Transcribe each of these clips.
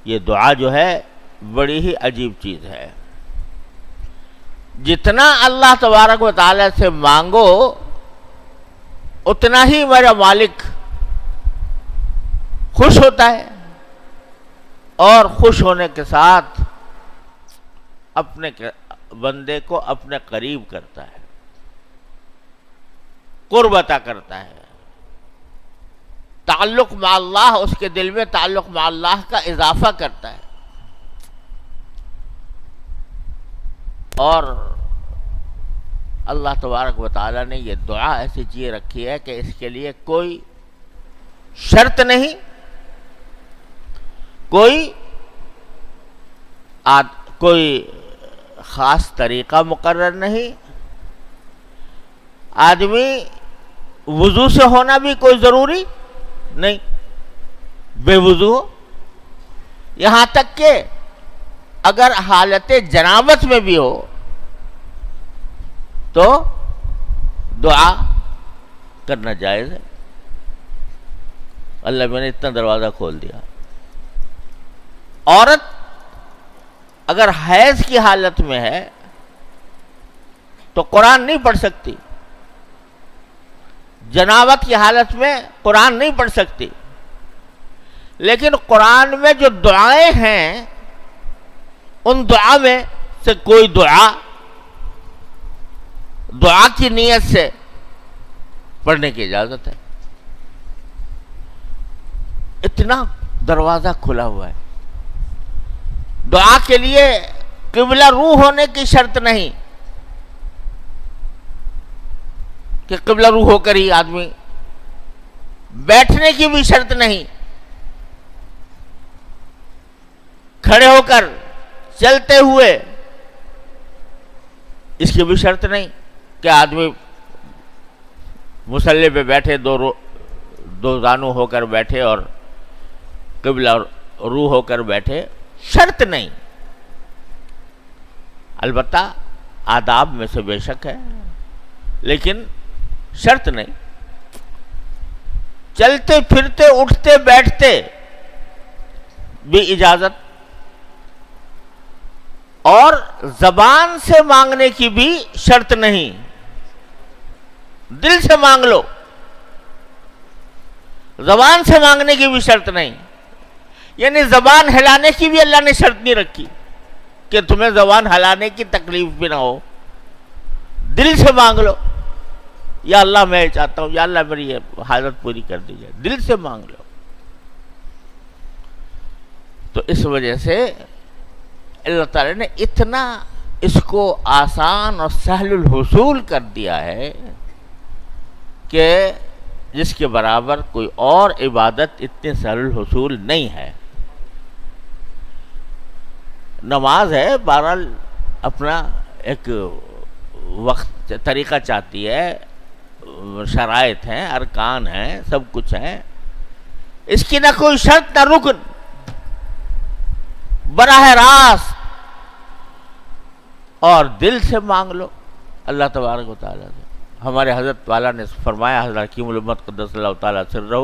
یہ دعا جو ہے بڑی ہی عجیب چیز ہے. جتنا اللہ تبارک و تعالی سے مانگو اتنا ہی میرا مالک خوش ہوتا ہے، اور خوش ہونے کے ساتھ اپنے بندے کو اپنے قریب کرتا ہے، قرب عطا کرتا ہے. تعلق مع اللہ، اس کے دل میں تعلق مع اللہ کا اضافہ کرتا ہے. اور اللہ تبارک و تعالی نے یہ دعا ایسی چیز رکھی ہے کہ اس کے لیے کوئی شرط نہیں، کوئی خاص طریقہ مقرر نہیں. آدمی وضو سے ہونا بھی کوئی ضروری نہیں، بے وضو ہو. یہاں تک کہ اگر حالت جنابت میں بھی ہو تو دعا کرنا جائز ہے. اللہ میں نے اتنا دروازہ کھول دیا. عورت اگر حیض کی حالت میں ہے تو قرآن نہیں پڑھ سکتی، جنابت کی حالت میں قرآن نہیں پڑھ سکتی. لیکن قرآن میں جو دعائیں ہیں ان دعا میں سے کوئی دعا کی نیت سے پڑھنے کی اجازت ہے. اتنا دروازہ کھلا ہوا ہے. دعا کے لیے قبلہ رو ہونے کی شرط نہیں کہ قبلہ رو ہو کر ہی آدمی، بیٹھنے کی بھی شرط نہیں، کھڑے ہو کر چلتے ہوئے اس کی بھی شرط نہیں کہ آدمی مصلی پہ بیٹھے، دو زانو ہو کر بیٹھے اور قبلہ رو ہو کر بیٹھے. شرط نہیں. البتہ آداب میں سے بے شک ہے لیکن شرط نہیں. چلتے پھرتے اٹھتے بیٹھتے بھی اجازت، اور زبان سے مانگنے کی بھی شرط نہیں. دل سے مانگ لو، زبان سے مانگنے کی بھی شرط نہیں. یعنی زبان ہلانے کی بھی اللہ نے شرط نہیں رکھی کہ تمہیں زبان ہلانے کی تکلیف بھی نہ ہو. دل سے مانگ لو، یا اللہ میں چاہتا ہوں، یا اللہ میری یہ حاجت پوری کر دیجیے. دل سے مانگ لو. تو اس وجہ سے اللہ تعالی نے اتنا اس کو آسان اور سہل الحصول کر دیا ہے کہ جس کے برابر کوئی اور عبادت اتنے سہل الحصول نہیں ہے. نماز ہے بہرحال اپنا ایک وقت طریقہ چاہتی ہے، شرائط ہیں، ارکان ہیں، سب کچھ ہیں. اس کی نہ کوئی شرط نہ رکن، براہ راست اور دل سے مانگ لو اللہ تبارک و تعالیٰ سے. ہمارے حضرت والا نے فرمایا، حضرت حکیم الامت قدس اللہ تعالیٰ سرہ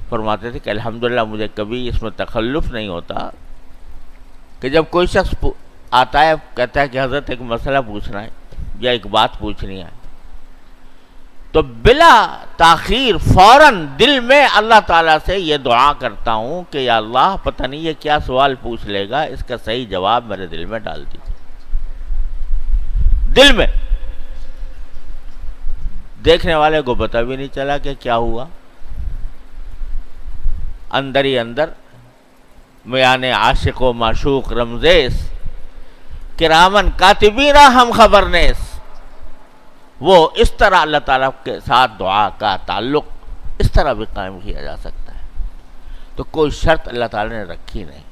فرماتے تھے کہ الحمدللہ مجھے کبھی اس میں تخلف نہیں ہوتا کہ جب کوئی شخص آتا ہے کہتا ہے کہ حضرت ایک مسئلہ پوچھنا ہے یا ایک بات پوچھنی ہے، تو بلا تاخیر فوراً دل میں اللہ تعالیٰ سے یہ دعا کرتا ہوں کہ یا اللہ پتہ نہیں یہ کیا سوال پوچھ لے گا، اس کا صحیح جواب میرے دل میں ڈال دیجیے. دل میں دیکھنے والے کو پتہ بھی نہیں چلا کہ کیا ہوا. اندر ہی اندر میان عاشق و معشوق رمزیس کرامن کاتبین ہم خبرنیس. وہ اس طرح اللہ تعالیٰ کے ساتھ دعا کا تعلق اس طرح بھی قائم کیا جا سکتا ہے. تو کوئی شرط اللہ تعالیٰ نے رکھی نہیں.